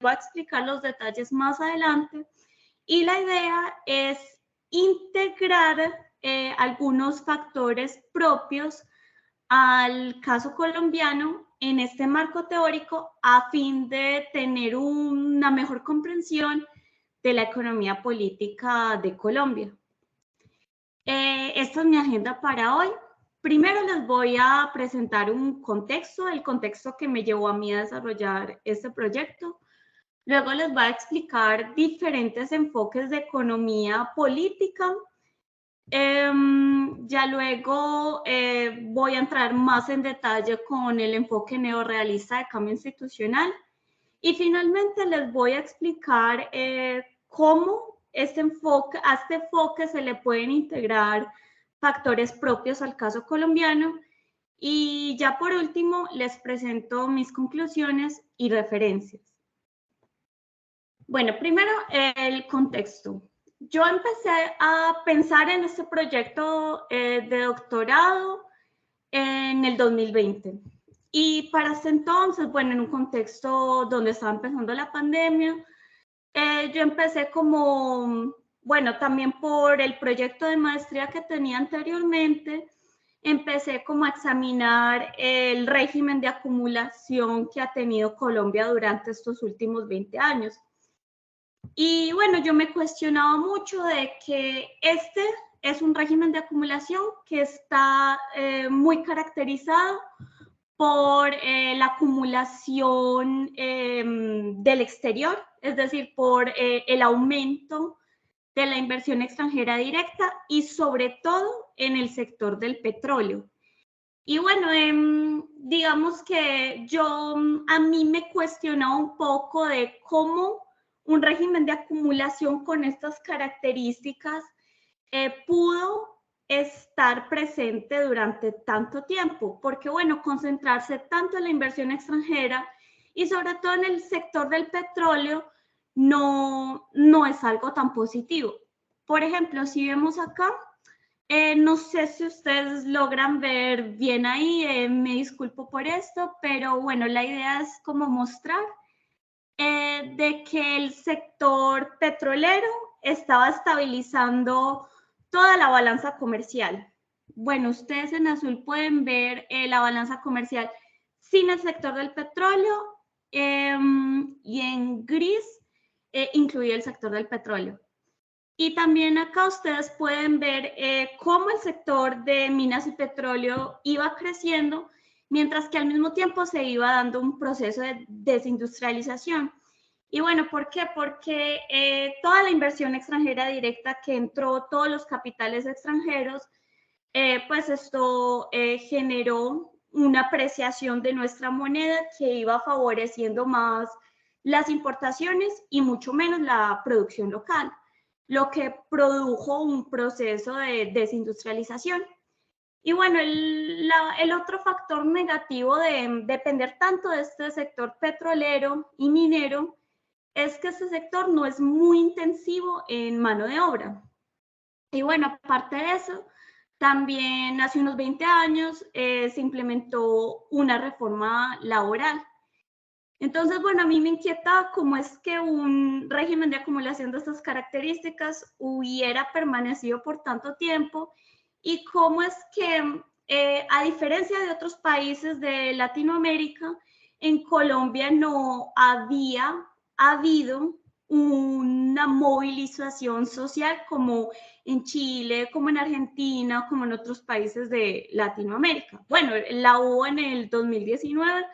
voy a explicar los detalles más adelante. Y la idea es integrar algunos factores propios al caso colombiano en este marco teórico a fin de tener una mejor comprensión de la economía política de Colombia. Esta es mi agenda para hoy. Primero les voy a presentar un contexto, el contexto que me llevó a mí a desarrollar este proyecto. Luego les voy a explicar diferentes enfoques de economía política. Ya luego voy a entrar más en detalle con el enfoque neorrealista de cambio institucional. Y finalmente les voy a explicar cómo a este enfoque se le pueden integrar factores propios al caso colombiano. Y ya por último, les presento mis conclusiones y referencias. Bueno, primero el contexto. Yo empecé a pensar en este proyecto de doctorado en el 2020. Y para ese entonces, bueno, en un contexto donde estaba empezando la pandemia, yo empecé como, bueno, también por el proyecto de maestría que tenía anteriormente, empecé como a examinar el régimen de acumulación que ha tenido Colombia durante estos últimos 20 años. Y bueno, yo me cuestionaba mucho de que este es un régimen de acumulación que está muy caracterizado por la acumulación del exterior, es decir, por el aumento de la inversión extranjera directa y sobre todo en el sector del petróleo. Y bueno, digamos que a mí me cuestionaba un poco de cómo un régimen de acumulación con estas características pudo estar presente durante tanto tiempo, porque bueno, concentrarse tanto en la inversión extranjera y sobre todo en el sector del petróleo no es algo tan positivo. Por ejemplo, si vemos acá, no sé si ustedes logran ver bien ahí, me disculpo por esto, pero bueno, la idea es como mostrar de que el sector petrolero estaba estabilizando toda la balanza comercial. Bueno, ustedes en azul pueden ver la balanza comercial sin el sector del petróleo y en gris incluye el sector del petróleo. Y también acá ustedes pueden ver cómo el sector de minas y petróleo iba creciendo, mientras que al mismo tiempo se iba dando un proceso de desindustrialización. Y bueno, ¿por qué? Porque toda la inversión extranjera directa que entró, todos los capitales extranjeros, pues esto generó una apreciación de nuestra moneda que iba favoreciendo más las importaciones y mucho menos la producción local, lo que produjo un proceso de desindustrialización. Y bueno, el otro factor negativo de depender tanto de este sector petrolero y minero es que este sector no es muy intensivo en mano de obra. Y bueno, aparte de eso, también hace unos 20 años se implementó una reforma laboral. Entonces, bueno, a mí me inquieta cómo es que un régimen de acumulación de estas características hubiera permanecido por tanto tiempo y cómo es que, a diferencia de otros países de Latinoamérica, en Colombia no había habido una movilización social como en Chile, como en Argentina, como en otros países de Latinoamérica. Bueno, la hubo en el 2019,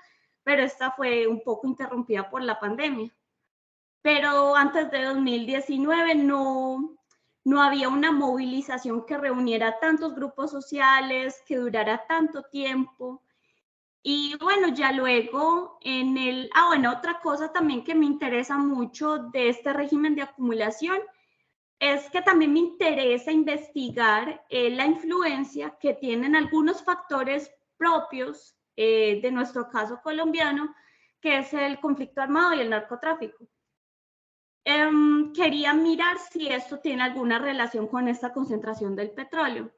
pero esta fue un poco interrumpida por la pandemia. Pero antes de 2019 no había una movilización que reuniera tantos grupos sociales, que durara tanto tiempo. Y bueno, ya luego bueno, otra cosa también que me interesa mucho de este régimen de acumulación es que también me interesa investigar la influencia que tienen algunos factores propios de nuestro caso colombiano, que es el conflicto armado y el narcotráfico. Quería mirar si esto tiene alguna relación con esta concentración del petróleo.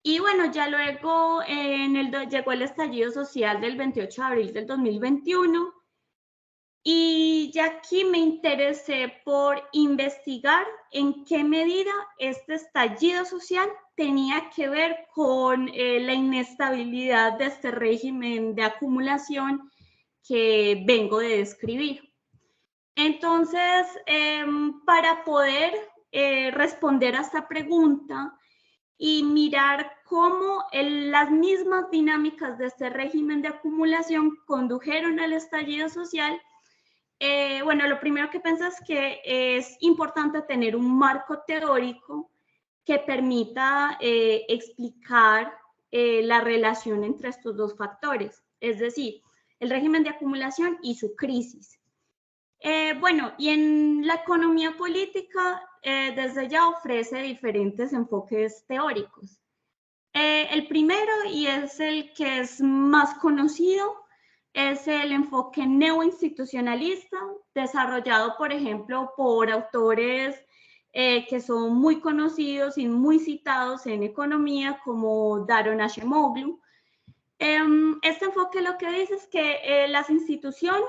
Y bueno, ya luego llegó el estallido social del 28 de abril del 2021 Y ya aquí me interesé por investigar en qué medida este estallido social tenía que ver con la inestabilidad de este régimen de acumulación que vengo de describir. Entonces, para poder responder a esta pregunta y mirar cómo las mismas dinámicas de este régimen de acumulación condujeron al estallido social, bueno, lo primero que pienso es que es importante tener un marco teórico que permita explicar la relación entre estos dos factores, es decir, el régimen de acumulación y su crisis. Bueno, y en la economía política, desde ya ofrece diferentes enfoques teóricos. El primero, y es el que es más conocido, es el enfoque neoinstitucionalista, desarrollado, por ejemplo, por autores que son muy conocidos y muy citados en economía, como Daron Acemoglu. Este enfoque lo que dice es que las instituciones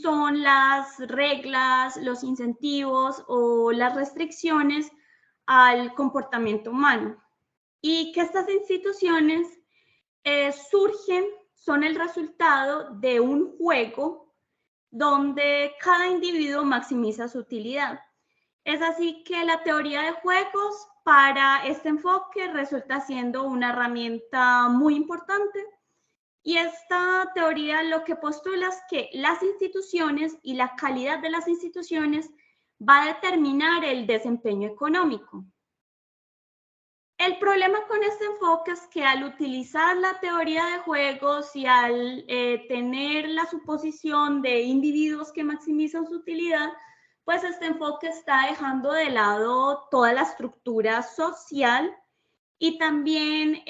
son las reglas, los incentivos o las restricciones al comportamiento humano, y que estas instituciones surgen, son el resultado de un juego donde cada individuo maximiza su utilidad. Es así que la teoría de juegos para este enfoque resulta siendo una herramienta muy importante, y esta teoría lo que postula es que las instituciones y la calidad de las instituciones va a determinar el desempeño económico. El problema con este enfoque es que al utilizar la teoría de juegos y al tener la suposición de individuos que maximizan su utilidad, pues este enfoque está dejando de lado toda la estructura social y también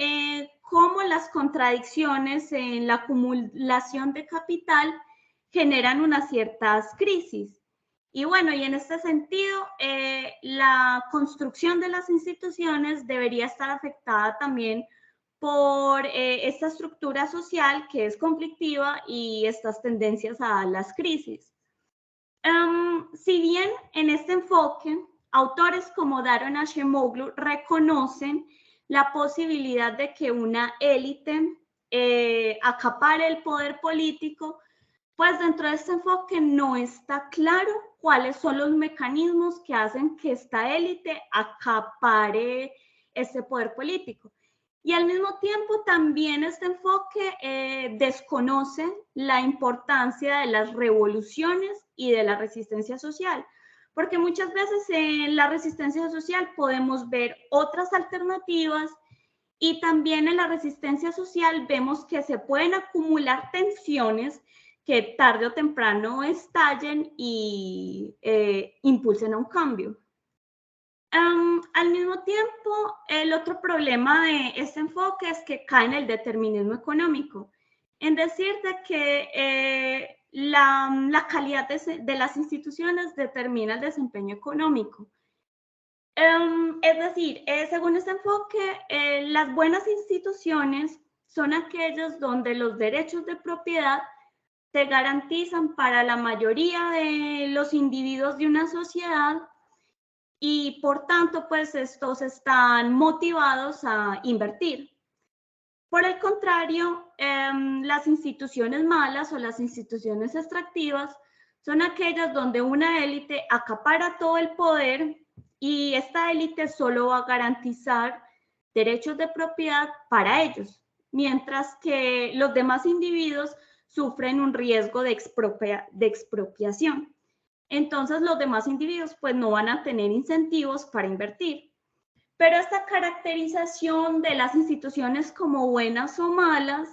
cómo las contradicciones en la acumulación de capital generan unas ciertas crisis. Y bueno, y en este sentido, la construcción de las instituciones debería estar afectada también por esta estructura social que es conflictiva y estas tendencias a las crisis. Si bien en este enfoque, autores como Daron Acemoglu reconocen la posibilidad de que una élite acapare el poder político, pues dentro de este enfoque no está claro cuáles son los mecanismos que hacen que esta élite acapare ese poder político. Y al mismo tiempo también este enfoque desconoce la importancia de las revoluciones y de la resistencia social, porque muchas veces en la resistencia social podemos ver otras alternativas, y también en la resistencia social vemos que se pueden acumular tensiones que tarde o temprano estallen y impulsen a un cambio. Al mismo tiempo, el otro problema de este enfoque es que cae en el determinismo económico, en decir de que la calidad de las instituciones determina el desempeño económico. Es decir, según este enfoque, las buenas instituciones son aquellas donde los derechos de propiedad se garantizan para la mayoría de los individuos de una sociedad, y por tanto, pues estos están motivados a invertir. Por el contrario, las instituciones malas o las instituciones extractivas son aquellas donde una élite acapara todo el poder, y esta élite solo va a garantizar derechos de propiedad para ellos, mientras que los demás individuos sufren un riesgo de expropiación. Entonces los demás individuos pues no van a tener incentivos para invertir. Pero esta caracterización de las instituciones como buenas o malas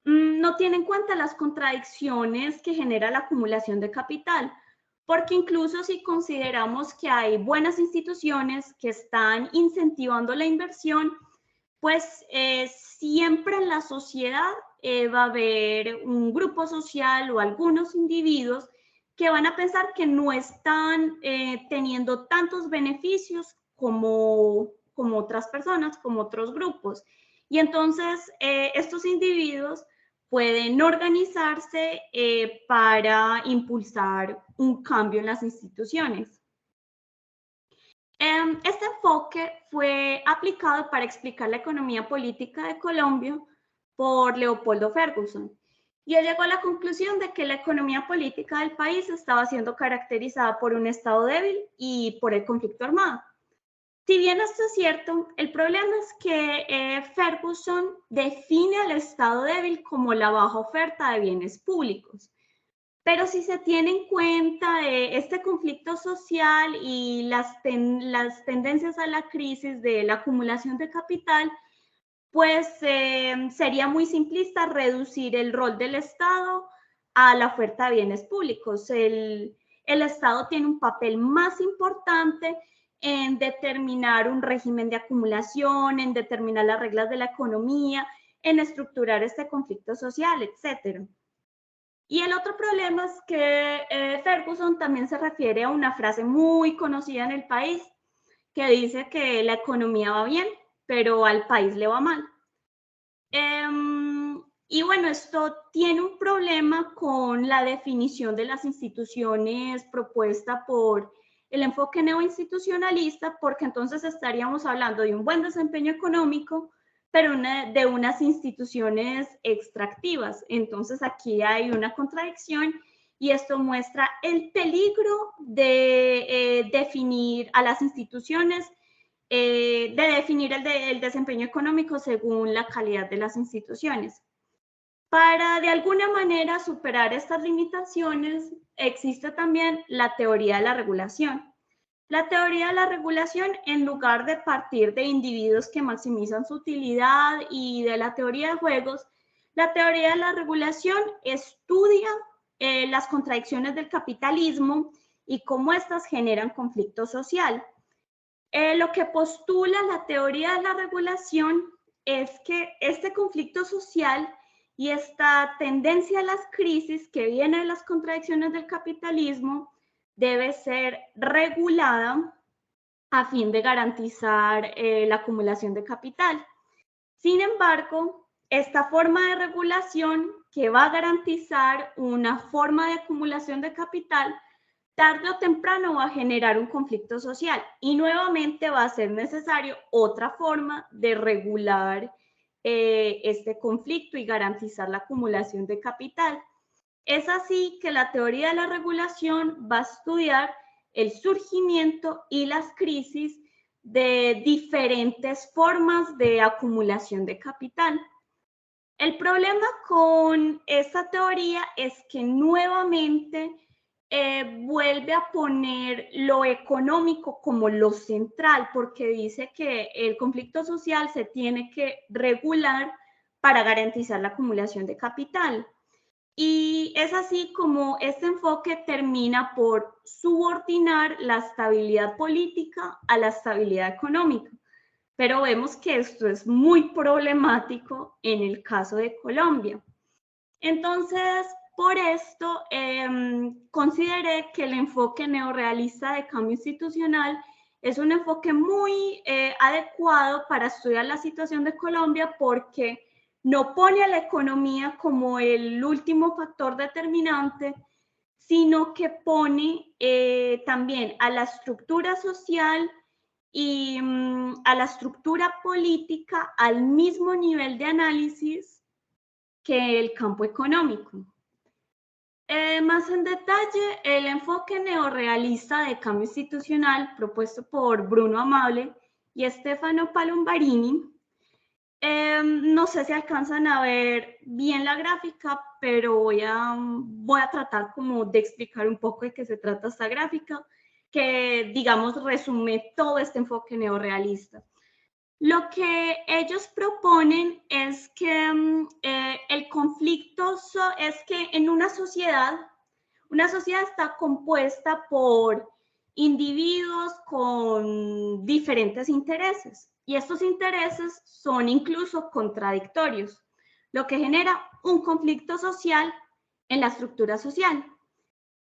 no tiene en cuenta las contradicciones que genera la acumulación de capital, porque incluso si consideramos que hay buenas instituciones que están incentivando la inversión, pues siempre en la sociedad va a haber un grupo social o algunos individuos que van a pensar que no están teniendo tantos beneficios como otras personas, como otros grupos. Y entonces estos individuos pueden organizarse para impulsar un cambio en las instituciones. Este enfoque fue aplicado para explicar la economía política de Colombia por Leopoldo Ferguson. Y él llegó a la conclusión de que la economía política del país estaba siendo caracterizada por un Estado débil y por el conflicto armado. Si bien esto es cierto, el problema es que Ferguson define al Estado débil como la baja oferta de bienes públicos. Pero si se tiene en cuenta este conflicto social y las tendencias a la crisis de la acumulación de capital, pues sería muy simplista reducir el rol del Estado a la oferta de bienes públicos. El Estado tiene un papel más importante en determinar un régimen de acumulación, en determinar las reglas de la economía, en estructurar este conflicto social, etcétera. Y el otro problema es que Ferguson también se refiere a una frase muy conocida en el país que dice que la economía va bien, pero al país le va mal. Y bueno, esto tiene un problema con la definición de las instituciones propuesta por el enfoque neoinstitucionalista, porque entonces estaríamos hablando de un buen desempeño económico, pero de unas instituciones extractivas. Entonces aquí hay una contradicción y esto muestra el peligro de definir a las instituciones, de definir el desempeño económico según la calidad de las instituciones. Para de alguna manera superar estas limitaciones, existe también la teoría de la regulación. La teoría de la regulación, en lugar de partir de individuos que maximizan su utilidad y de la teoría de juegos, la teoría de la regulación estudia las contradicciones del capitalismo y cómo éstas generan conflicto social. Lo que postula la teoría de la regulación es que este conflicto social y esta tendencia a las crisis que viene de las contradicciones del capitalismo debe ser regulada a fin de garantizar la acumulación de capital. Sin embargo, esta forma de regulación que va a garantizar una forma de acumulación de capital, tarde o temprano va a generar un conflicto social y nuevamente va a ser necesario otra forma de regular este conflicto y garantizar la acumulación de capital. Es así que la teoría de la regulación va a estudiar el surgimiento y las crisis de diferentes formas de acumulación de capital. El problema con esta teoría es que nuevamente vuelve a poner lo económico como lo central, porque dice que el conflicto social se tiene que regular para garantizar la acumulación de capital. Y es así como este enfoque termina por subordinar la estabilidad política a la estabilidad económica. Pero vemos que esto es muy problemático en el caso de Colombia. Entonces, por esto, consideré que el enfoque neorrealista de cambio institucional es un enfoque muy adecuado para estudiar la situación de Colombia porque no pone a la economía como el último factor determinante, sino que pone también a la estructura social y a la estructura política al mismo nivel de análisis que el campo económico. Más en detalle, el enfoque neorrealista de cambio institucional propuesto por Bruno Amable y Stefano Palombarini. No sé si alcanzan a ver bien la gráfica, pero voy a tratar como de explicar un poco de qué se trata esta gráfica, que digamos resume todo este enfoque neorrealista. Lo que ellos proponen es que el conflicto es que en una sociedad está compuesta por individuos con diferentes intereses y estos intereses son incluso contradictorios, lo que genera un conflicto social en la estructura social.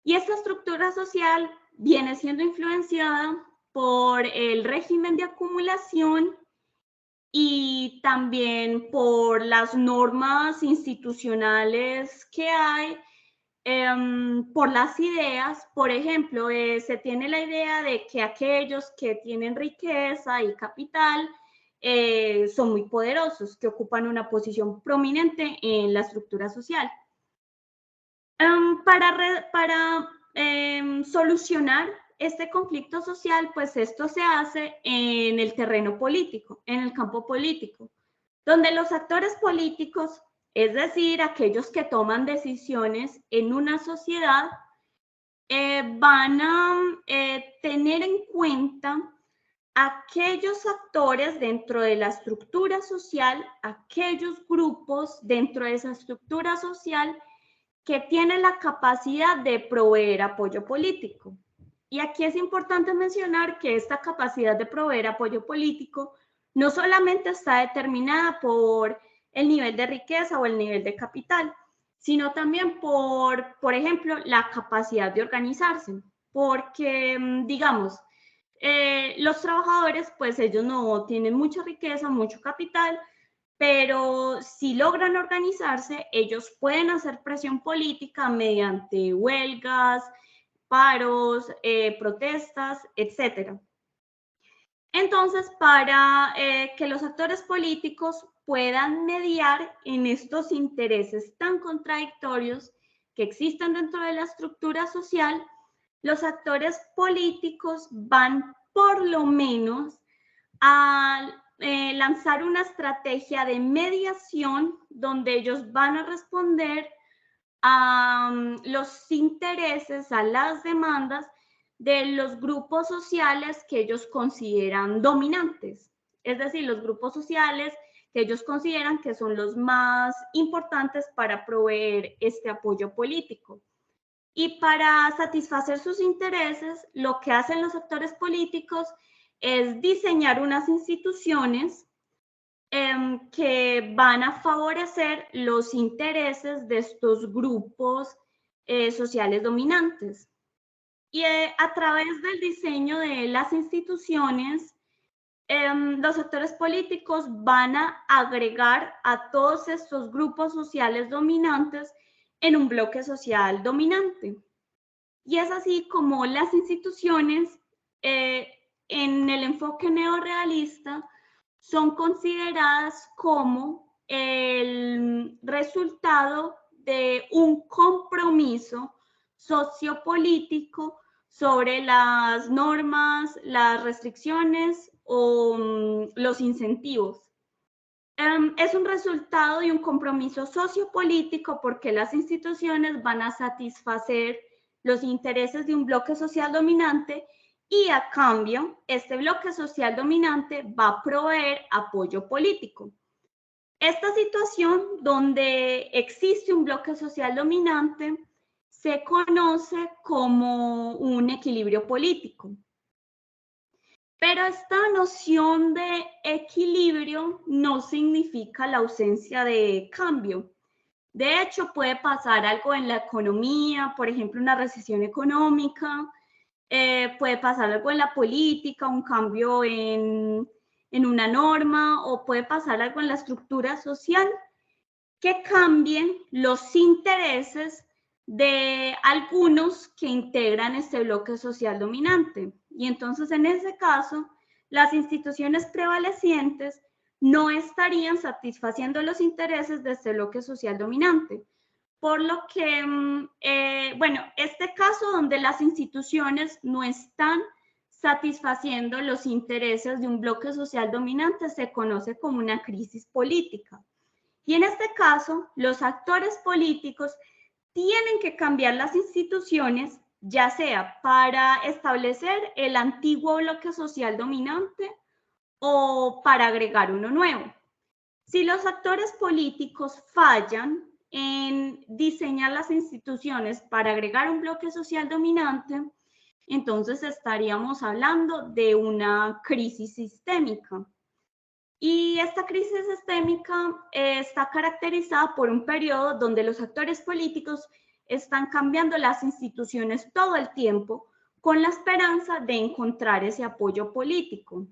Y esta estructura social viene siendo influenciada por el régimen de acumulación y también por las normas institucionales que hay, por las ideas. Por ejemplo, se tiene la idea de que aquellos que tienen riqueza y capital son muy poderosos, que ocupan una posición prominente en la estructura social. Para solucionar este conflicto social, pues esto se hace en el terreno político, en el campo político, donde los actores políticos, es decir, aquellos que toman decisiones en una sociedad, van a tener en cuenta aquellos actores dentro de la estructura social, aquellos grupos dentro de esa estructura social que tienen la capacidad de proveer apoyo político. Y aquí es importante mencionar que esta capacidad de proveer apoyo político no solamente está determinada por el nivel de riqueza o el nivel de capital, sino también por ejemplo, la capacidad de organizarse. Porque, digamos, los trabajadores, pues ellos no tienen mucha riqueza, mucho capital, pero si logran organizarse, ellos pueden hacer presión política mediante huelgas, paros, protestas, etc. Entonces, para que los actores políticos puedan mediar en estos intereses tan contradictorios que existen dentro de la estructura social, los actores políticos van por lo menos a lanzar una estrategia de mediación donde ellos van a responder a los intereses, a las demandas de los grupos sociales que ellos consideran dominantes, es decir, los grupos sociales que ellos consideran que son los más importantes para proveer este apoyo político. Y para satisfacer sus intereses, lo que hacen los actores políticos es diseñar unas instituciones que van a favorecer los intereses de estos grupos sociales dominantes. Y a través del diseño de las instituciones, los actores políticos van a agregar a todos estos grupos sociales dominantes en un bloque social dominante. Y es así como las instituciones, en el enfoque neorrealista, son consideradas como el resultado de un compromiso sociopolítico sobre las normas, las restricciones o los incentivos. Es un resultado de un compromiso sociopolítico porque las instituciones van a satisfacer los intereses de un bloque social dominante y a cambio este bloque social dominante va a proveer apoyo político. Esta situación donde existe un bloque social dominante se conoce como un equilibrio político. Pero esta noción de equilibrio no significa la ausencia de cambio. De hecho, puede pasar algo en la economía, por ejemplo, una recesión económica, puede pasar algo en la política, un cambio en una norma, o puede pasar algo en la estructura social que cambien los intereses de algunos que integran este bloque social dominante. Y entonces, en ese caso, las instituciones prevalecientes no estarían satisfaciendo los intereses de este bloque social dominante. Por lo que, bueno, este caso donde las instituciones no están satisfaciendo los intereses de un bloque social dominante se conoce como una crisis política. Y en este caso, los actores políticos tienen que cambiar las instituciones, ya sea para establecer el antiguo bloque social dominante o para agregar uno nuevo. Si los actores políticos fallan en diseñar las instituciones para agregar un bloque social dominante, entonces estaríamos hablando de una crisis sistémica. Y esta crisis sistémica está caracterizada por un periodo donde los actores políticos están cambiando las instituciones todo el tiempo con la esperanza de encontrar ese apoyo político.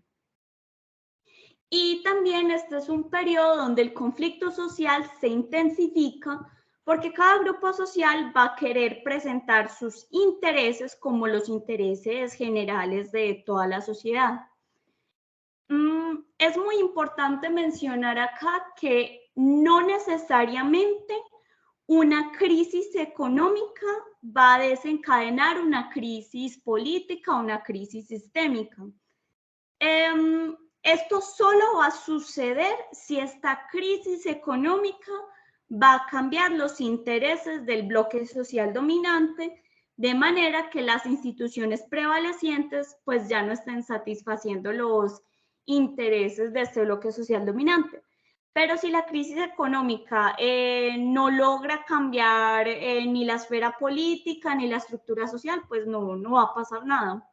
Y también este es un periodo donde el conflicto social se intensifica porque cada grupo social va a querer presentar sus intereses como los intereses generales de toda la sociedad. Es muy importante mencionar acá que no necesariamente una crisis económica va a desencadenar una crisis política o una crisis sistémica. Esto solo va a suceder si esta crisis económica va a cambiar los intereses del bloque social dominante, de manera que las instituciones prevalecientes pues ya no estén satisfaciendo los intereses de este bloque social dominante. Pero si la crisis económica no logra cambiar ni la esfera política ni la estructura social, pues no va a pasar nada.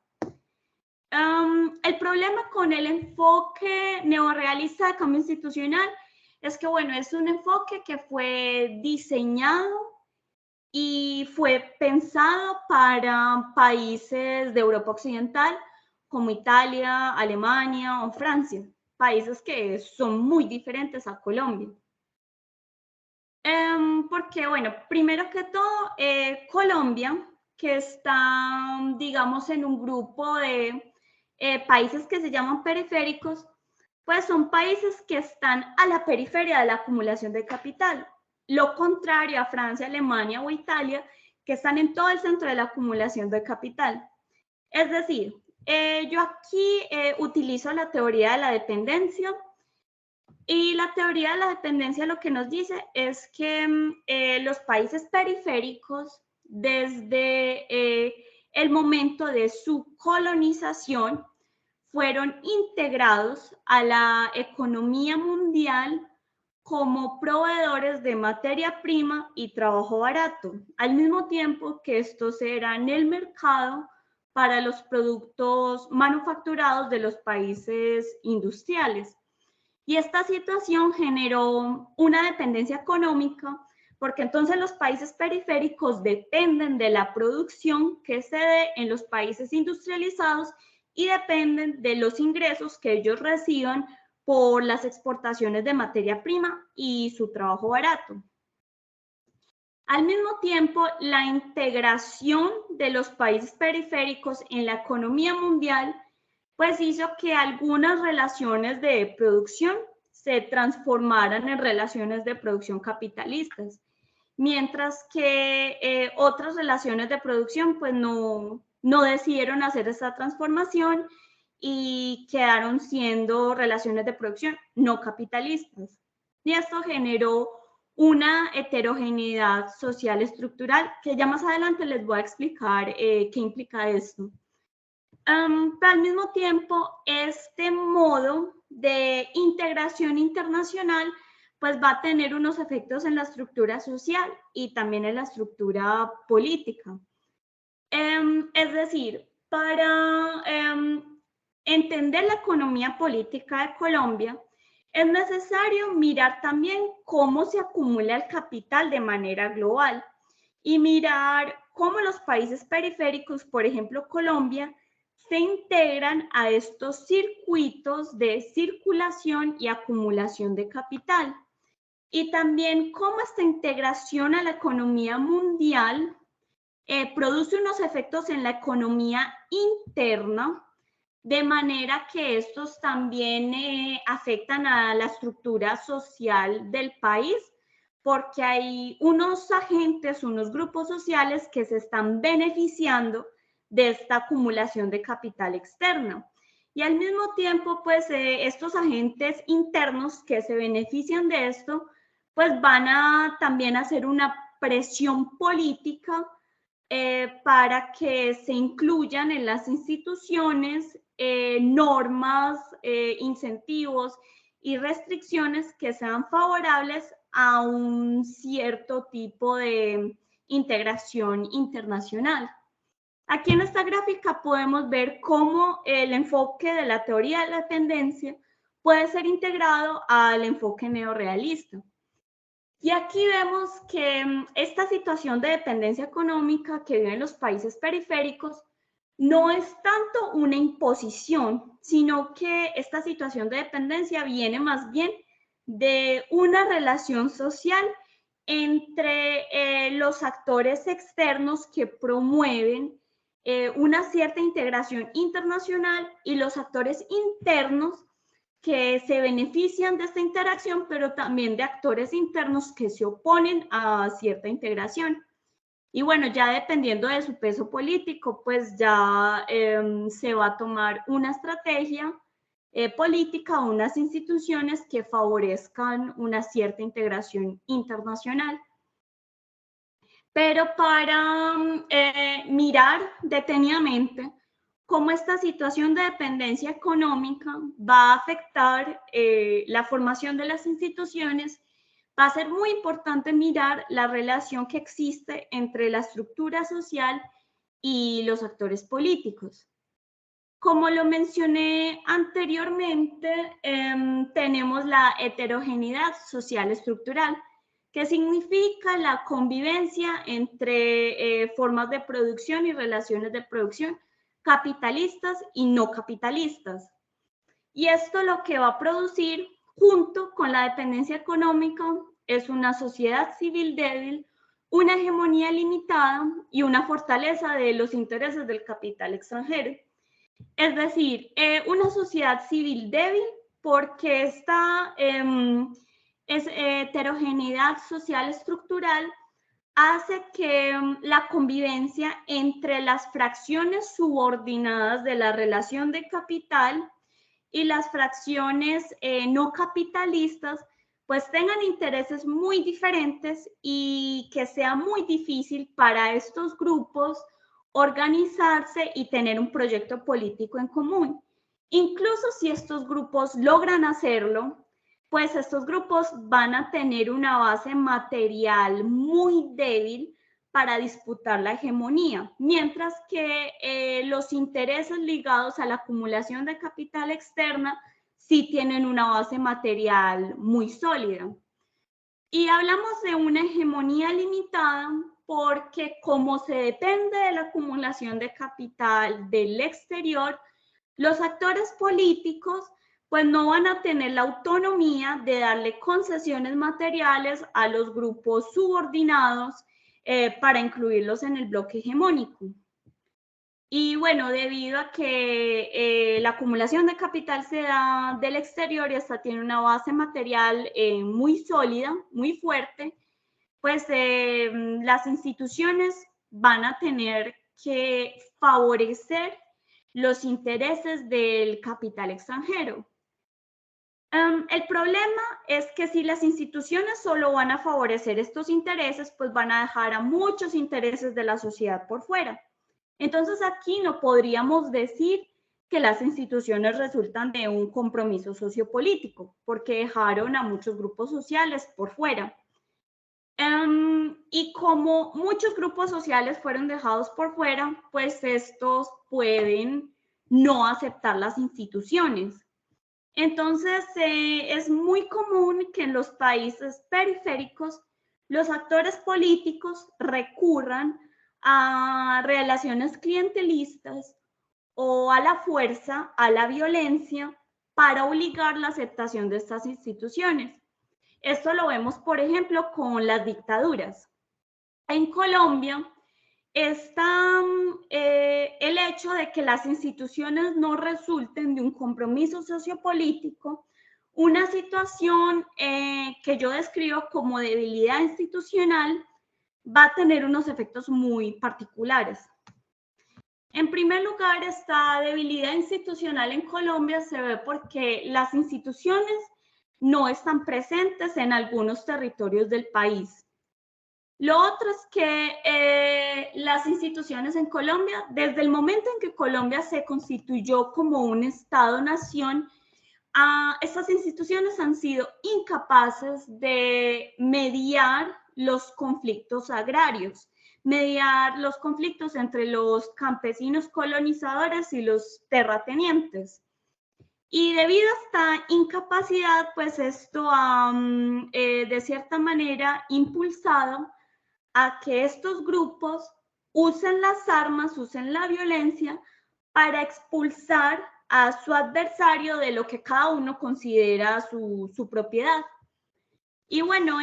El problema con el enfoque neorrealista de cambio institucional es que, bueno, es un enfoque que fue diseñado y fue pensado para países de Europa Occidental como Italia, Alemania o Francia, países que son muy diferentes a Colombia. Porque, bueno, primero que todo, Colombia, que está, digamos, en un grupo de países que se llaman periféricos, pues son países que están a la periferia de la acumulación de capital. Lo contrario a Francia, Alemania o Italia, que están en todo el centro de la acumulación de capital. Es decir, yo aquí utilizo la teoría de la dependencia, y la teoría de la dependencia lo que nos dice es que los países periféricos, desde el momento de su colonización, fueron integrados a la economía mundial como proveedores de materia prima y trabajo barato, al mismo tiempo que estos eran el mercado para los productos manufacturados de los países industriales. Y esta situación generó una dependencia económica, porque entonces los países periféricos dependen de la producción que se dé en los países industrializados y dependen de los ingresos que ellos reciban por las exportaciones de materia prima y su trabajo barato. Al mismo tiempo, la integración de los países periféricos en la economía mundial pues hizo que algunas relaciones de producción se transformaran en relaciones de producción capitalistas, mientras que otras relaciones de producción pues no decidieron hacer esta transformación y quedaron siendo relaciones de producción no capitalistas. Y esto generó una heterogeneidad social estructural que ya más adelante les voy a explicar qué implica esto. Pero al mismo tiempo, este modo de integración internacional pues va a tener unos efectos en la estructura social y también en la estructura política. Es decir, para entender la economía política de Colombia, es necesario mirar también cómo se acumula el capital de manera global y mirar cómo los países periféricos, por ejemplo Colombia, se integran a estos circuitos de circulación y acumulación de capital. Y también cómo esta integración a la economía mundial produce unos efectos en la economía interna, de manera que estos también afectan a la estructura social del país, porque hay unos agentes, unos grupos sociales que se están beneficiando de esta acumulación de capital externo. Y al mismo tiempo, pues estos agentes internos que se benefician de esto, pues van a también hacer una presión política para que se incluyan en las instituciones normas, incentivos y restricciones que sean favorables a un cierto tipo de integración internacional. Aquí en esta gráfica podemos ver cómo el enfoque de la teoría de la dependencia puede ser integrado al enfoque neorrealista. Y aquí vemos que esta situación de dependencia económica que viven los países periféricos no es tanto una imposición, sino que esta situación de dependencia viene más bien de una relación social entre los actores externos que promueven una cierta integración internacional y los actores internos que se benefician de esta interacción, pero también de actores internos que se oponen a cierta integración. Y bueno, ya dependiendo de su peso político, pues ya se va a tomar una estrategia política o unas instituciones que favorezcan una cierta integración internacional. Pero para mirar detenidamente cómo esta situación de dependencia económica va a afectar la formación de las instituciones, va a ser muy importante mirar la relación que existe entre la estructura social y los actores políticos. Como lo mencioné anteriormente, tenemos la heterogeneidad social estructural, que significa la convivencia entre formas de producción y relaciones de producción capitalistas y no capitalistas. Y esto lo que va a producir, junto con la dependencia económica, es una sociedad civil débil, una hegemonía limitada y una fortaleza de los intereses del capital extranjero. Es decir, una sociedad civil débil porque esta heterogeneidad social estructural hace que la convivencia entre las fracciones subordinadas de la relación de capital y las fracciones no capitalistas pues tengan intereses muy diferentes y que sea muy difícil para estos grupos organizarse y tener un proyecto político en común. Incluso si estos grupos logran hacerlo, pues estos grupos van a tener una base material muy débil para disputar la hegemonía, mientras que los intereses ligados a la acumulación de capital externa sí tienen una base material muy sólida. Y hablamos de una hegemonía limitada porque como se depende de la acumulación de capital del exterior, los actores políticos pues no van a tener la autonomía de darle concesiones materiales a los grupos subordinados para incluirlos en el bloque hegemónico. Y bueno, debido a que la acumulación de capital se da del exterior y esta tiene una base material muy sólida, muy fuerte, pues las instituciones van a tener que favorecer los intereses del capital extranjero. El problema es que si las instituciones solo van a favorecer estos intereses, pues van a dejar a muchos intereses de la sociedad por fuera. Entonces aquí no podríamos decir que las instituciones resultan de un compromiso sociopolítico, porque dejaron a muchos grupos sociales por fuera. Y como muchos grupos sociales fueron dejados por fuera, pues estos pueden no aceptar las instituciones. Entonces, es muy común que en los países periféricos los actores políticos recurran a relaciones clientelistas o a la fuerza, a la violencia, para obligar la aceptación de estas instituciones. Esto lo vemos, por ejemplo, con las dictaduras. En Colombia está el hecho de que las instituciones no resulten de un compromiso sociopolítico, una situación que yo describo como debilidad institucional, va a tener unos efectos muy particulares. En primer lugar, esta debilidad institucional en Colombia se ve porque las instituciones no están presentes en algunos territorios del país. Lo otro es que las instituciones en Colombia, desde el momento en que Colombia se constituyó como un Estado-nación, estas instituciones han sido incapaces de mediar los conflictos agrarios, mediar los conflictos entre los campesinos colonizadores y los terratenientes. Y debido a esta incapacidad, pues esto ha, de cierta manera, impulsado a que estos grupos usen las armas, usen la violencia para expulsar a su adversario de lo que cada uno considera su propiedad. Y bueno,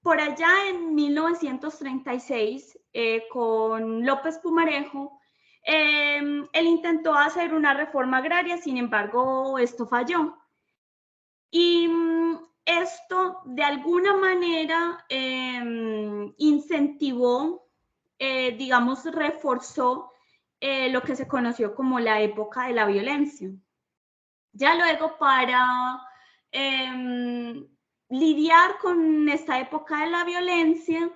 por allá en 1936, con López Pumarejo, él intentó hacer una reforma agraria, sin embargo, esto falló. Y esto de alguna manera incentivó, digamos, reforzó lo que se conoció como la época de la violencia. Ya luego para lidiar con esta época de la violencia,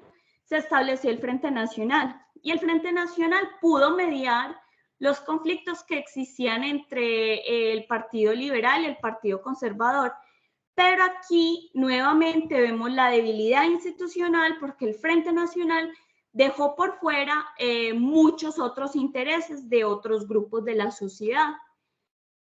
se estableció el Frente Nacional. Y el Frente Nacional pudo mediar los conflictos que existían entre el Partido Liberal y el Partido Conservador. Pero aquí nuevamente vemos la debilidad institucional porque el Frente Nacional dejó por fuera muchos otros intereses de otros grupos de la sociedad.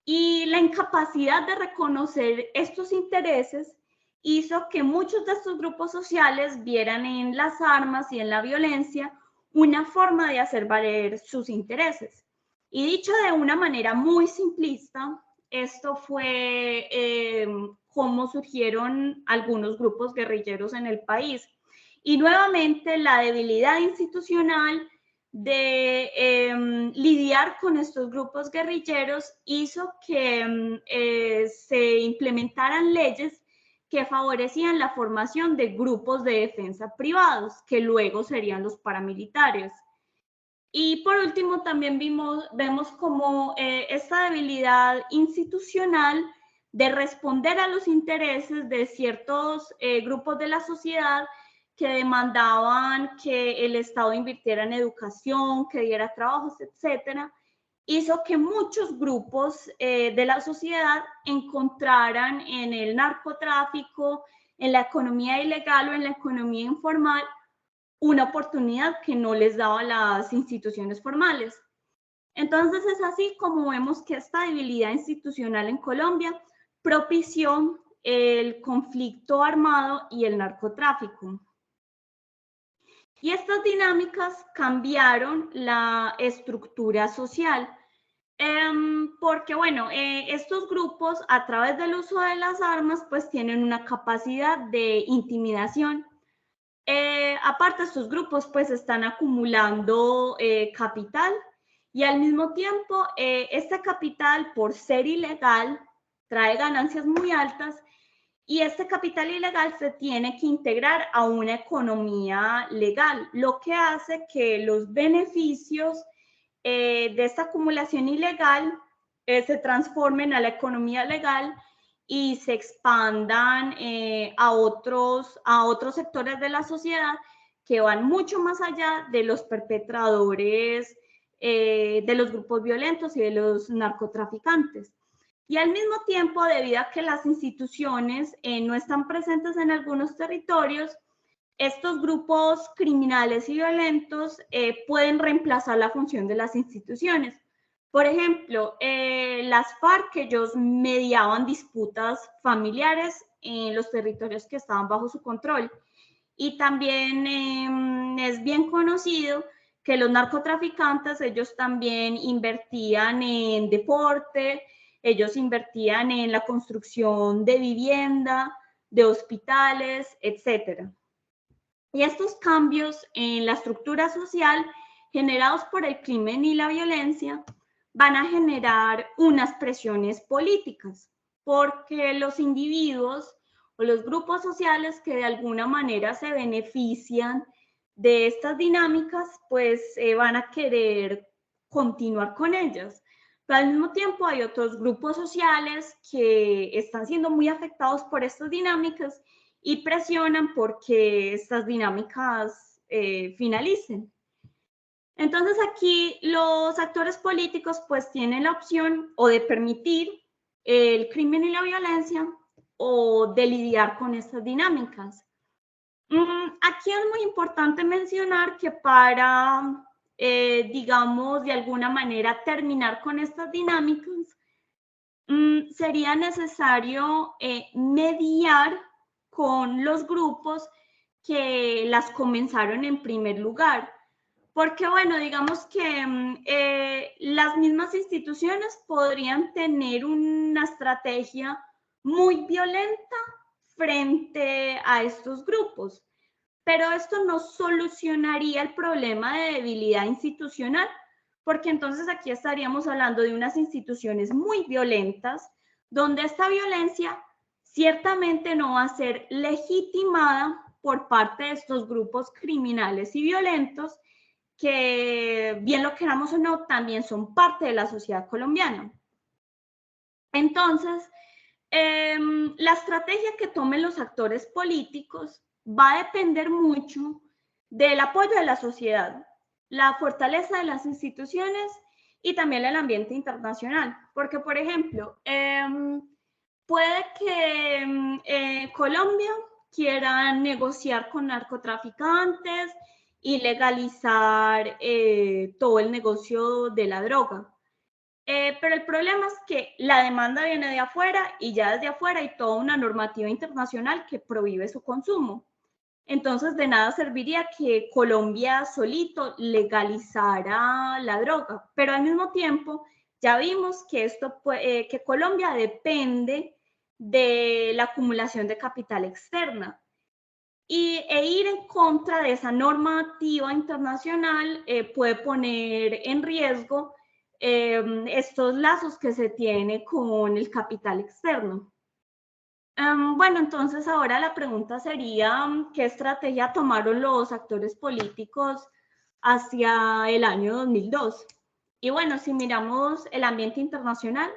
Y la incapacidad de reconocer estos intereses hizo que muchos de estos grupos sociales vieran en las armas y en la violencia una forma de hacer valer sus intereses. Y dicho de una manera muy simplista, esto fue cómo surgieron algunos grupos guerrilleros en el país. Y nuevamente la debilidad institucional de lidiar con estos grupos guerrilleros hizo que se implementaran leyes que favorecían la formación de grupos de defensa privados, que luego serían los paramilitares. Y por último, también vemos como esta debilidad institucional de responder a los intereses de ciertos grupos de la sociedad que demandaban que el Estado invirtiera en educación, que diera trabajos, etcétera, hizo que muchos grupos de la sociedad encontraran en el narcotráfico, en la economía ilegal o en la economía informal una oportunidad que no les daban las instituciones formales. Entonces es así como vemos que esta debilidad institucional en Colombia propició el conflicto armado y el narcotráfico. Y estas dinámicas cambiaron la estructura social, porque bueno, estos grupos a través del uso de las armas pues tienen una capacidad de intimidación. Aparte, estos grupos pues están acumulando capital y al mismo tiempo este capital, por ser ilegal, trae ganancias muy altas y este capital ilegal se tiene que integrar a una economía legal, lo que hace que los beneficios de esta acumulación ilegal se transformen a la economía legal y se expandan a otros sectores de la sociedad que van mucho más allá de los perpetradores de los grupos violentos y de los narcotraficantes. Y al mismo tiempo, debido a que las instituciones no están presentes en algunos territorios, estos grupos criminales y violentos pueden reemplazar la función de las instituciones. Por ejemplo, las FARC, ellos mediaban disputas familiares en los territorios que estaban bajo su control. Y también es bien conocido que los narcotraficantes, ellos también invertían en deporte, ellos invertían en la construcción de vivienda, de hospitales, etcétera. Y estos cambios en la estructura social generados por el crimen y la violencia van a generar unas presiones políticas, porque los individuos o los grupos sociales que de alguna manera se benefician de estas dinámicas, pues van a querer continuar con ellas. Pero al mismo tiempo hay otros grupos sociales que están siendo muy afectados por estas dinámicas y presionan porque estas dinámicas finalicen. Entonces aquí los actores políticos pues tienen la opción o de permitir el crimen y la violencia o de lidiar con estas dinámicas. Aquí es muy importante mencionar que para, digamos, de alguna manera terminar con estas dinámicas, sería necesario mediar con los grupos que las comenzaron en primer lugar, Porque, bueno, digamos que las mismas instituciones podrían tener una estrategia muy violenta frente a estos grupos, pero esto no solucionaría el problema de debilidad institucional, porque entonces aquí estaríamos hablando de unas instituciones muy violentas, donde esta violencia ciertamente no va a ser legitimada por parte de estos grupos criminales y violentos, que bien lo queramos o no, también son parte de la sociedad colombiana. Entonces, la estrategia que tomen los actores políticos va a depender mucho del apoyo de la sociedad, la fortaleza de las instituciones y también el ambiente internacional. Porque, por ejemplo, puede que Colombia quiera negociar con narcotraficantes y legalizar todo el negocio de la droga. Pero el problema es que la demanda viene de afuera y ya desde afuera hay toda una normativa internacional que prohíbe su consumo. Entonces, de nada serviría que Colombia solito legalizara la droga, pero al mismo tiempo ya vimos que, que Colombia depende de la acumulación de capital externa. E ir en contra de esa normativa internacional puede poner en riesgo estos lazos que se tiene con el capital externo. Bueno, entonces ahora la pregunta sería, ¿qué estrategia tomaron los actores políticos hacia el año 2002? Y bueno, si miramos el ambiente internacional,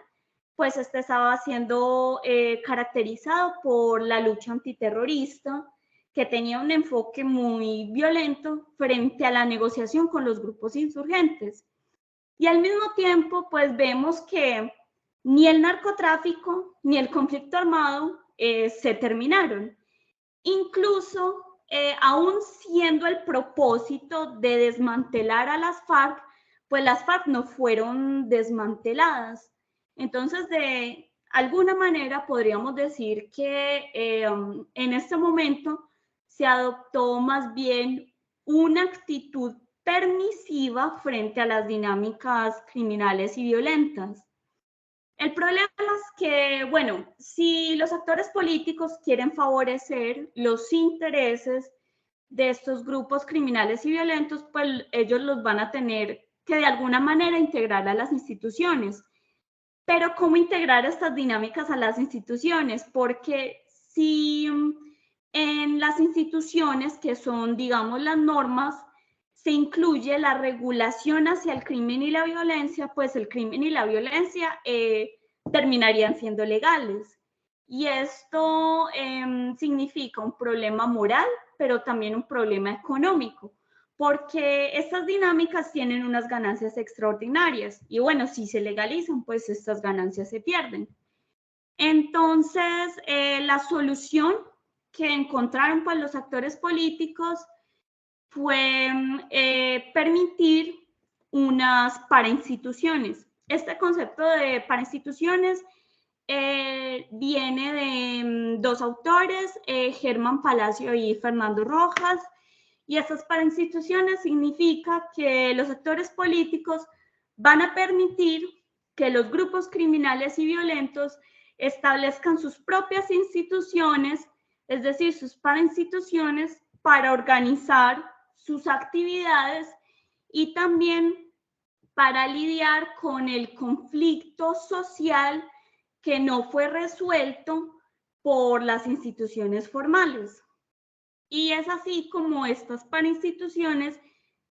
pues este estaba siendo caracterizado por la lucha antiterrorista, que tenía un enfoque muy violento frente a la negociación con los grupos insurgentes. Y al mismo tiempo, pues vemos que ni el narcotráfico ni el conflicto armado se terminaron. Incluso, aún siendo el propósito de desmantelar a las FARC, pues las FARC no fueron desmanteladas. Entonces, de alguna manera podríamos decir que en este momento se adoptó más bien una actitud permisiva frente a las dinámicas criminales y violentas. El problema es que, bueno, si los actores políticos quieren favorecer los intereses de estos grupos criminales y violentos, pues ellos los van a tener que de alguna manera integrar a las instituciones. Pero ¿cómo integrar estas dinámicas a las instituciones? Porque si en las instituciones, que son, digamos, las normas, se incluye la regulación hacia el crimen y la violencia, pues el crimen y la violencia terminarían siendo legales. Y esto significa un problema moral, pero también un problema económico, porque estas dinámicas tienen unas ganancias extraordinarias y bueno, si se legalizan, pues estas ganancias se pierden. Entonces, la solución que encontraron pues los actores políticos fue permitir unas parainstituciones. Este concepto de parainstituciones viene de dos autores, Germán Palacio y Fernando Rojas, y estas parainstituciones significa que los actores políticos van a permitir que los grupos criminales y violentos establezcan sus propias instituciones, es decir, sus parainstituciones, para organizar sus actividades y también para lidiar con el conflicto social que no fue resuelto por las instituciones formales. Y es así como estas parainstituciones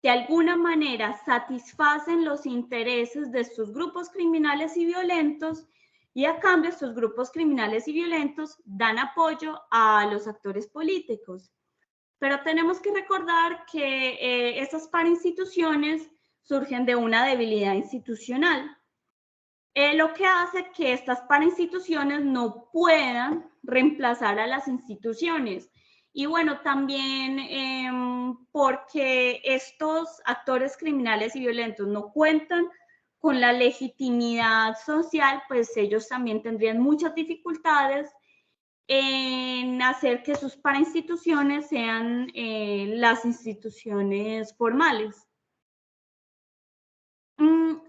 de alguna manera satisfacen los intereses de estos grupos criminales y violentos, y a cambio estos grupos criminales y violentos dan apoyo a los actores políticos. Pero tenemos que recordar que estas parainstituciones surgen de una debilidad institucional, lo que hace que estas parainstituciones no puedan reemplazar a las instituciones. Y bueno, también porque estos actores criminales y violentos no cuentan con la legitimidad social, pues ellos también tendrían muchas dificultades en hacer que sus parainstituciones sean las instituciones formales.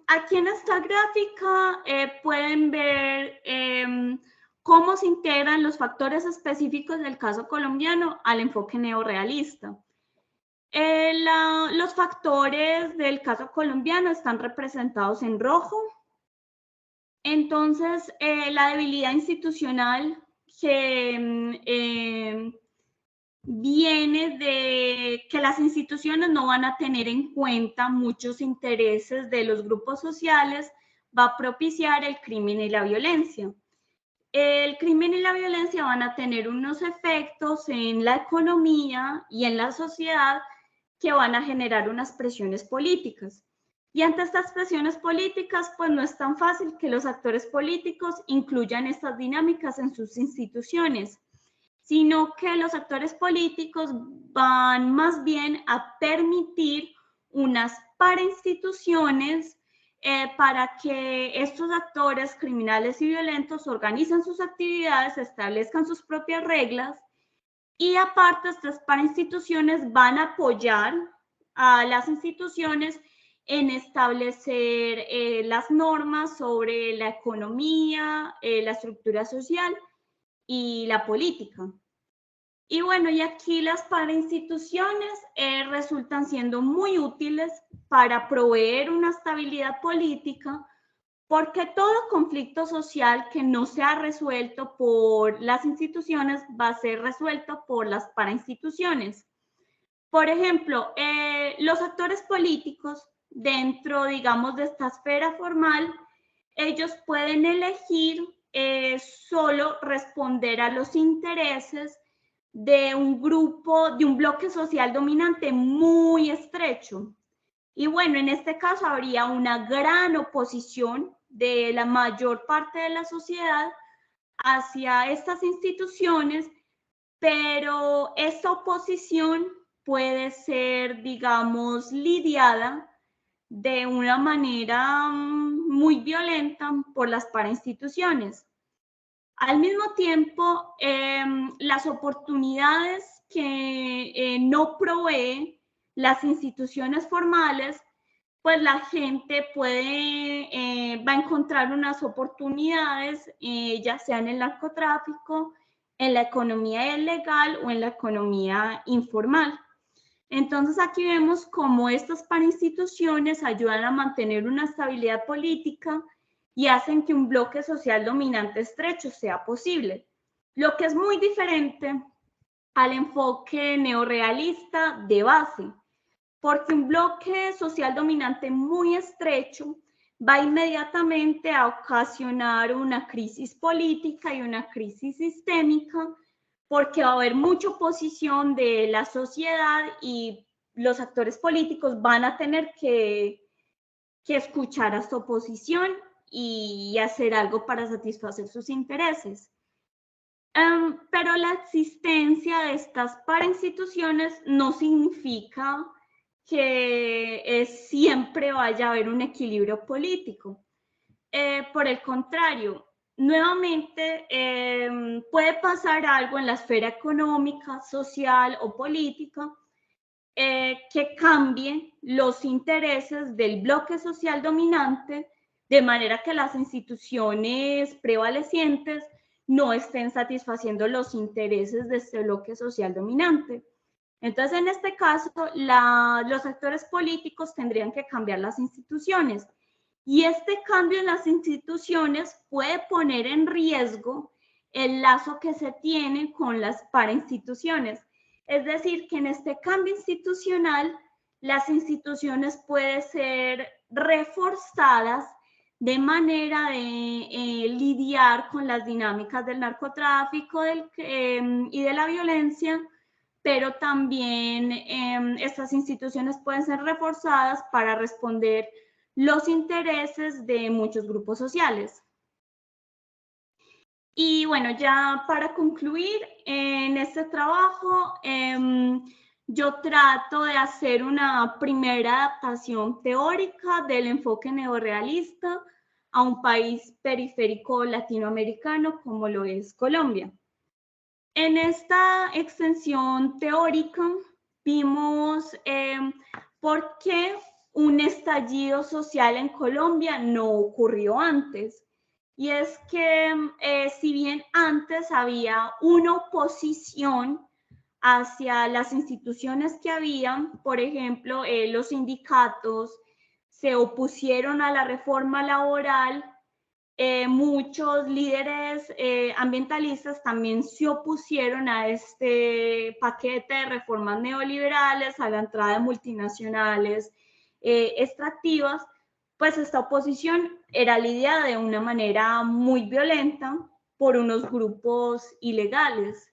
Aquí en esta gráfica pueden ver cómo se integran los factores específicos del caso colombiano al enfoque neorrealista. Los factores del caso colombiano están representados en rojo. Entonces, la debilidad institucional que viene de que las instituciones no van a tener en cuenta muchos intereses de los grupos sociales, va a propiciar el crimen y la violencia. El crimen y la violencia van a tener unos efectos en la economía y en la sociedad que van a generar unas presiones políticas. Y ante estas presiones políticas, pues no es tan fácil que los actores políticos incluyan estas dinámicas en sus instituciones, sino que los actores políticos van más bien a permitir unas parainstituciones para que estos actores criminales y violentos organicen sus actividades, establezcan sus propias reglas y aparte estas parainstituciones van a apoyar a las instituciones en establecer las normas sobre la economía, la estructura social y la política. Y bueno, y aquí las parainstituciones resultan siendo muy útiles para proveer una estabilidad política, porque todo conflicto social que no sea resuelto por las instituciones va a ser resuelto por las parainstituciones. Por ejemplo, los actores políticos dentro, digamos, de esta esfera formal, ellos pueden elegir solo responder a los intereses de un grupo, de un bloque social dominante muy estrecho. Y bueno, en este caso habría una gran oposición de la mayor parte de la sociedad hacia estas instituciones, pero esta oposición puede ser, digamos, lidiada de una manera muy violenta por las parainstituciones. Al mismo tiempo, las oportunidades que no proveen las instituciones formales, pues la gente va a encontrar unas oportunidades, ya sea en el narcotráfico, en la economía ilegal o en la economía informal. Entonces aquí vemos cómo estas parainstituciones ayudan a mantener una estabilidad política y hacen que un bloque social dominante estrecho sea posible, lo que es muy diferente al enfoque neorrealista de base, porque un bloque social dominante muy estrecho va inmediatamente a ocasionar una crisis política y una crisis sistémica, porque va a haber mucha oposición de la sociedad y los actores políticos van a tener que escuchar a esta oposición y hacer algo para satisfacer sus intereses. Pero la existencia de estas parainstituciones no significa que siempre vaya a haber un equilibrio político. Por el contrario, nuevamente puede pasar algo en la esfera económica, social o política que cambie los intereses del bloque social dominante de manera que las instituciones prevalecientes no estén satisfaciendo los intereses de este bloque social dominante. Entonces, en este caso, los actores políticos tendrían que cambiar las instituciones. Y este cambio en las instituciones puede poner en riesgo el lazo que se tiene con las parainstituciones. Es decir, que en este cambio institucional, las instituciones pueden ser reforzadas de manera de lidiar con las dinámicas del narcotráfico y de la violencia, pero también estas instituciones pueden ser reforzadas para responder los intereses de muchos grupos sociales. Y bueno, ya para concluir, en este trabajo yo trato de hacer una primera adaptación teórica del enfoque neorrealista a un país periférico latinoamericano como lo es Colombia. En esta extensión teórica vimos por qué un estallido social en Colombia no ocurrió antes. Y es que si bien antes había una oposición hacia las instituciones que habían, por ejemplo, los sindicatos se opusieron a la reforma laboral, muchos líderes ambientalistas también se opusieron a este paquete de reformas neoliberales, a la entrada de multinacionales extractivas. Pues esta oposición era lidiada de una manera muy violenta por unos grupos ilegales.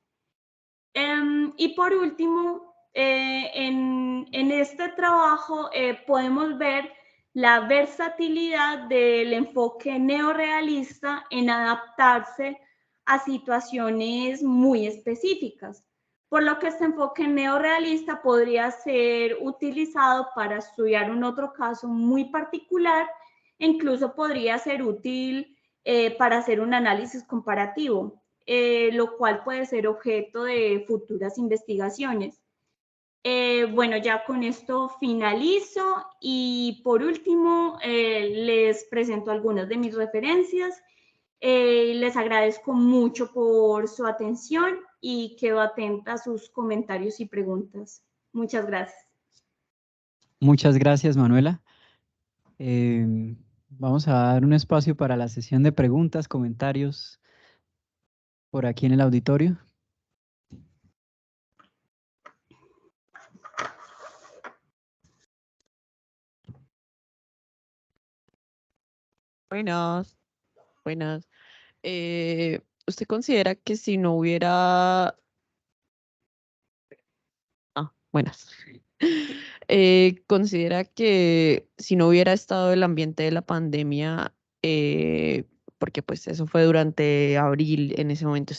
Y por último, en este trabajo podemos ver la versatilidad del enfoque neorrealista en adaptarse a situaciones muy específicas, por lo que este enfoque neorrealista podría ser utilizado para estudiar un otro caso muy particular e incluso podría ser útil para hacer un análisis comparativo, lo cual puede ser objeto de futuras investigaciones. Bueno, ya con esto finalizo y por último les presento algunas de mis referencias. Les agradezco mucho por su atención y quedo atenta a sus comentarios y preguntas. Muchas gracias. Muchas gracias, Manuela. Vamos a dar un espacio para la sesión de preguntas, comentarios por aquí en el auditorio. Buenas, buenas. ¿Usted considera que si no hubiera... buenas. ¿Considera que si no hubiera estado el ambiente de la pandemia, porque pues eso fue durante abril, en ese momento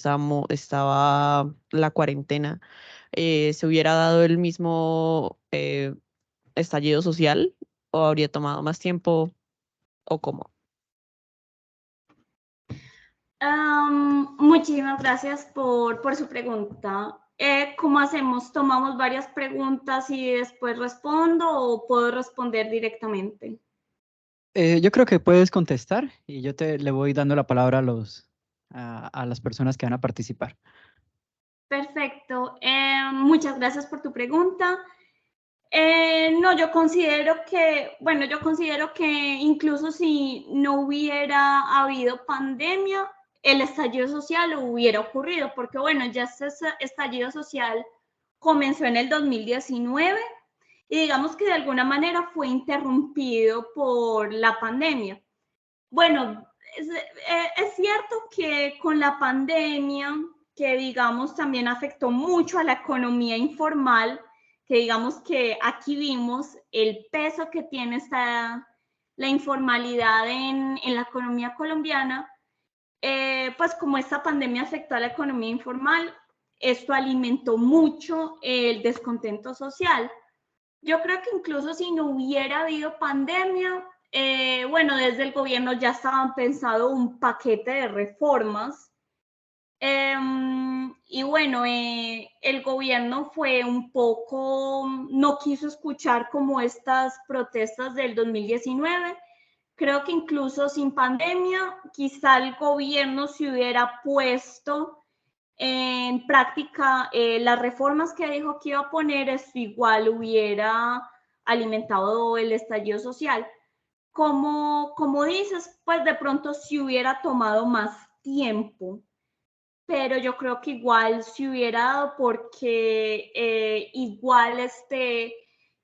estaba la cuarentena, se hubiera dado el mismo estallido social o habría tomado más tiempo o cómo? Muchísimas gracias por su pregunta. ¿Cómo hacemos? ¿Tomamos varias preguntas y después respondo o puedo responder directamente? Yo creo que puedes contestar y yo le voy dando la palabra a las personas que van a participar. Perfecto. Muchas gracias por tu pregunta. No, yo considero que incluso si no hubiera habido pandemia, el estallido social hubiera ocurrido, porque bueno, ya este estallido social comenzó en el 2019 y digamos que de alguna manera fue interrumpido por la pandemia. Bueno, es cierto que con la pandemia, que digamos también afectó mucho a la economía informal, que digamos que aquí vimos el peso que tiene la informalidad en la economía colombiana, pues como esta pandemia afectó a la economía informal, esto alimentó mucho el descontento social. Yo creo que incluso si no hubiera habido pandemia, bueno, desde el gobierno ya estaban pensando un paquete de reformas. Y bueno, el gobierno fue un poco, no quiso escuchar como estas protestas del 2019. Creo que incluso sin pandemia, quizá el gobierno se hubiera puesto en práctica las reformas que dijo que iba a poner, esto igual hubiera alimentado el estallido social. Como dices, pues de pronto sí hubiera tomado más tiempo, pero yo creo que igual se hubiera dado porque igual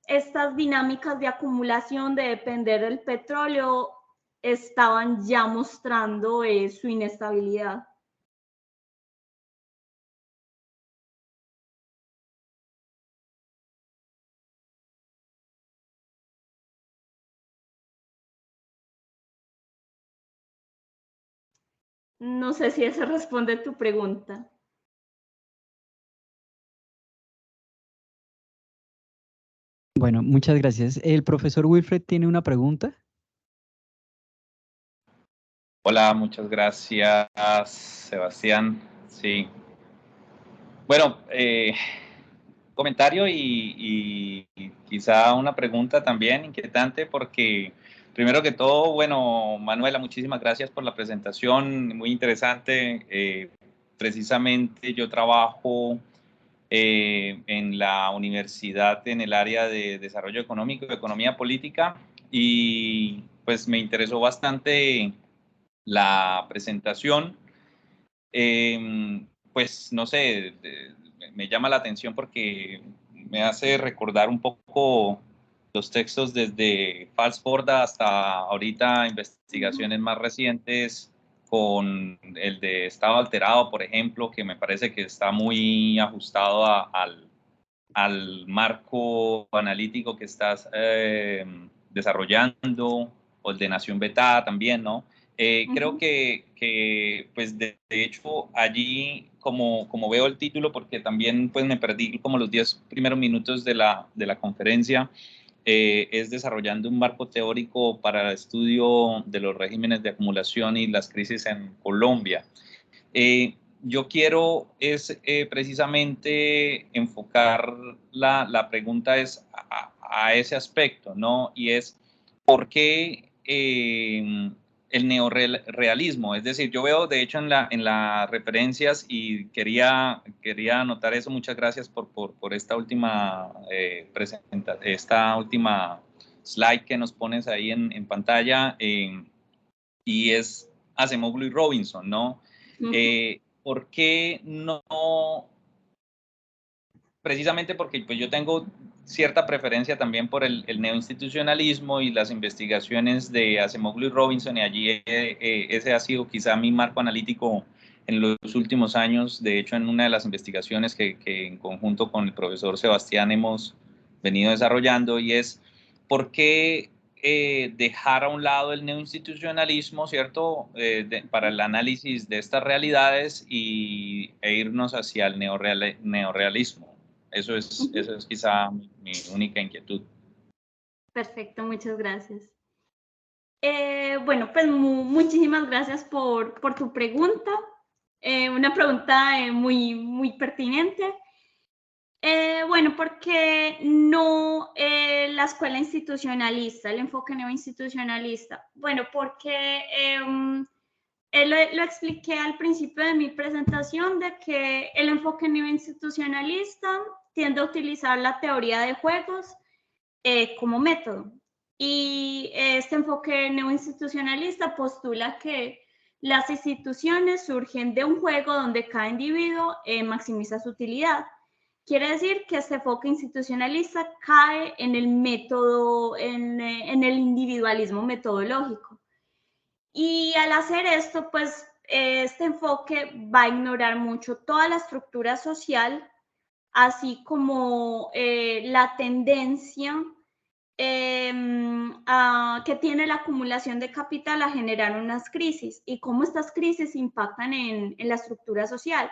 estas dinámicas de acumulación de depender del petróleo estaban ya mostrando su inestabilidad. No sé si eso responde tu pregunta. Bueno, muchas gracias. El profesor Wilfred tiene una pregunta. Hola, muchas gracias, Sebastián. Sí. Bueno, comentario y quizá una pregunta también inquietante, porque primero que todo, bueno, Manuela, muchísimas gracias por la presentación, muy interesante. Precisamente yo trabajo en la universidad en el área de desarrollo económico y economía política, y pues me interesó bastante la presentación. Pues no sé, me llama la atención porque me hace recordar un poco los textos desde Falsborda hasta ahorita investigaciones más recientes con el de estado alterado, por ejemplo, que me parece que está muy ajustado al marco analítico que estás desarrollando, o el de Nación Vetada también, ¿no? Creo que pues de hecho allí, como veo el título, porque también pues me perdí como los 10 primeros minutos de la conferencia, es desarrollando un marco teórico para el estudio de los regímenes de acumulación y las crisis en Colombia. Yo quiero precisamente enfocar la pregunta es a ese aspecto, ¿no? Y es, ¿por qué el neorrealismo? Es decir, yo veo, de hecho, en las referencias, y quería anotar eso. Muchas gracias por esta última esta última slide que nos pones ahí en pantalla, y es Acemoglu y Robinson, ¿no? ¿Por qué no? Precisamente porque pues, yo tengo cierta preferencia también por el neoinstitucionalismo y las investigaciones de Acemoglu y Robinson, y allí ese ha sido quizá mi marco analítico en los últimos años. De hecho, en una de las investigaciones que en conjunto con el profesor Sebastián hemos venido desarrollando, y es por qué dejar a un lado el neoinstitucionalismo, ¿cierto?, para el análisis de estas realidades e irnos hacia el neorrealismo. Eso es quizá mi única inquietud. Perfecto, muchas gracias. Bueno, pues muchísimas gracias por tu pregunta. Una pregunta muy pertinente. Bueno, porque no la escuela institucionalista, el enfoque neoinstitucionalista. Bueno, porque lo expliqué al principio de mi presentación, de que el enfoque neoinstitucionalista tiende a utilizar la teoría de juegos como método. Y este enfoque neoinstitucionalista postula que las instituciones surgen de un juego donde cada individuo maximiza su utilidad. Quiere decir que este enfoque institucionalista cae en el método, en el individualismo metodológico. Y al hacer esto, pues este enfoque va a ignorar mucho toda la estructura social, así como la tendencia que tiene la acumulación de capital a generar unas crisis, y cómo estas crisis impactan en la estructura social.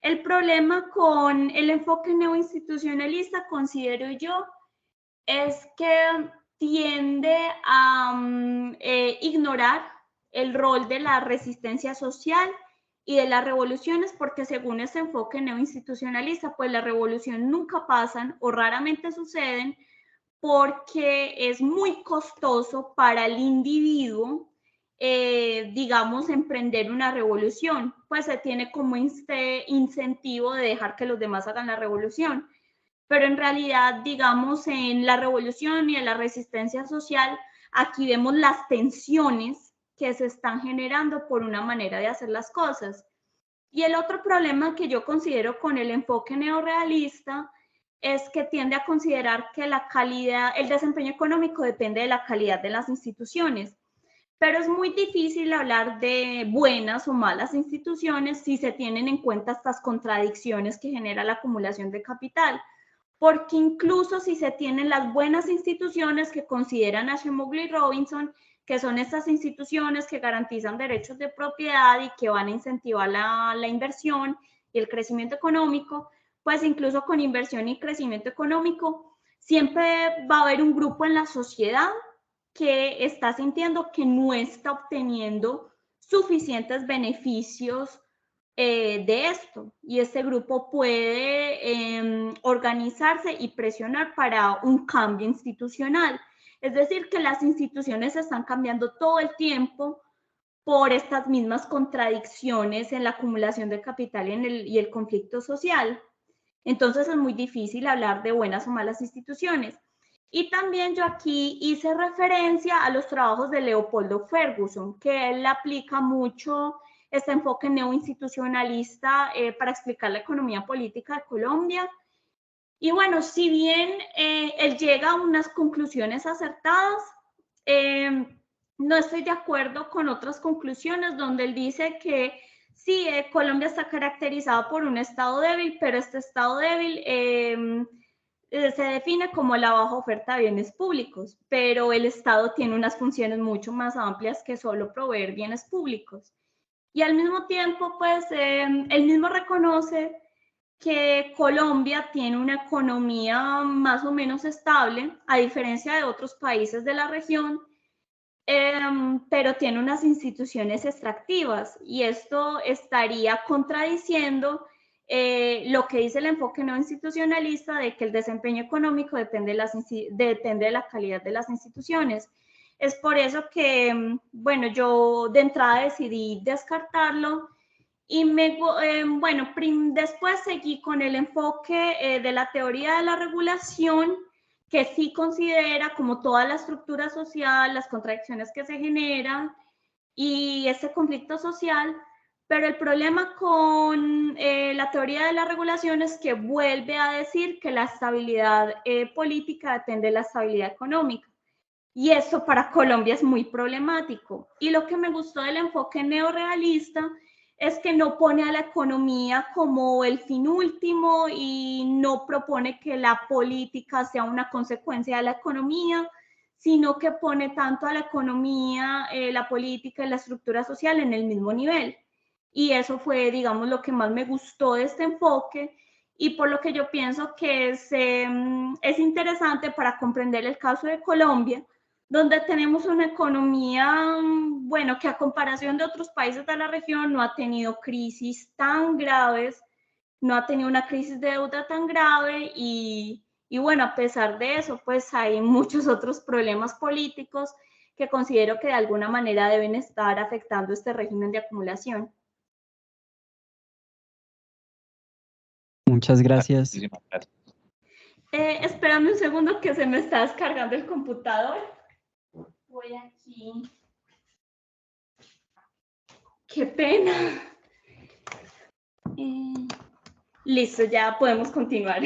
El problema con el enfoque neoinstitucionalista, considero yo, es que tiende a ignorar el rol de la resistencia social y de las revoluciones, porque según este enfoque neoinstitucionalista, pues las revoluciones nunca pasan o raramente suceden, porque es muy costoso para el individuo, digamos, emprender una revolución, pues se tiene como incentivo de dejar que los demás hagan la revolución. Pero en realidad, digamos, en la revolución y en la resistencia social, aquí vemos las tensiones que se están generando por una manera de hacer las cosas. Y el otro problema que yo considero con el enfoque neorrealista es que tiende a considerar que la calidad, el desempeño económico depende de la calidad de las instituciones. Pero es muy difícil hablar de buenas o malas instituciones si se tienen en cuenta estas contradicciones que genera la acumulación de capital. Porque incluso si se tienen las buenas instituciones que consideran Acemoglu y Robinson, que son estas instituciones que garantizan derechos de propiedad y que van a incentivar la inversión y el crecimiento económico, pues incluso con inversión y crecimiento económico, siempre va a haber un grupo en la sociedad que está sintiendo que no está obteniendo suficientes beneficios de esto, y este grupo puede organizarse y presionar para un cambio institucional. Es decir, que las instituciones están cambiando todo el tiempo por estas mismas contradicciones en la acumulación de capital y el conflicto social. Entonces es muy difícil hablar de buenas o malas instituciones. Y también yo aquí hice referencia a los trabajos de Leopoldo Ferguson, que él aplica mucho este enfoque neoinstitucionalista para explicar la economía política de Colombia. Y bueno, si bien él llega a unas conclusiones acertadas, no estoy de acuerdo con otras conclusiones donde él dice que sí, Colombia está caracterizado por un estado débil, pero este estado débil se define como la baja oferta de bienes públicos, pero el Estado tiene unas funciones mucho más amplias que solo proveer bienes públicos. Y al mismo tiempo, pues, él mismo reconoce que Colombia tiene una economía más o menos estable, a diferencia de otros países de la región, pero tiene unas instituciones extractivas, y esto estaría contradiciendo lo que dice el enfoque no institucionalista de que el desempeño económico depende de la calidad de las instituciones. Es por eso que, bueno, yo de entrada decidí descartarlo y después seguí con el enfoque de la teoría de la regulación, que sí considera como toda la estructura social, las contradicciones que se generan y ese conflicto social. Pero el problema con la teoría de la regulación es que vuelve a decir que la estabilidad política depende de la estabilidad económica. Y eso para Colombia es muy problemático. Y lo que me gustó del enfoque neorrealista es que no pone a la economía como el fin último y no propone que la política sea una consecuencia de la economía, sino que pone tanto a la economía, la política y la estructura social en el mismo nivel. Y eso fue, digamos, lo que más me gustó de este enfoque y por lo que yo pienso que es interesante para comprender el caso de Colombia, donde tenemos una economía, bueno, que a comparación de otros países de la región no ha tenido crisis tan graves, no ha tenido una crisis de deuda tan grave y bueno, a pesar de eso, pues hay muchos otros problemas políticos que considero que de alguna manera deben estar afectando este régimen de acumulación. Muchas gracias. Muchísimas gracias. Espérame un segundo que se me está descargando el computador. Voy aquí. ¡Qué pena! Listo, ya podemos continuar.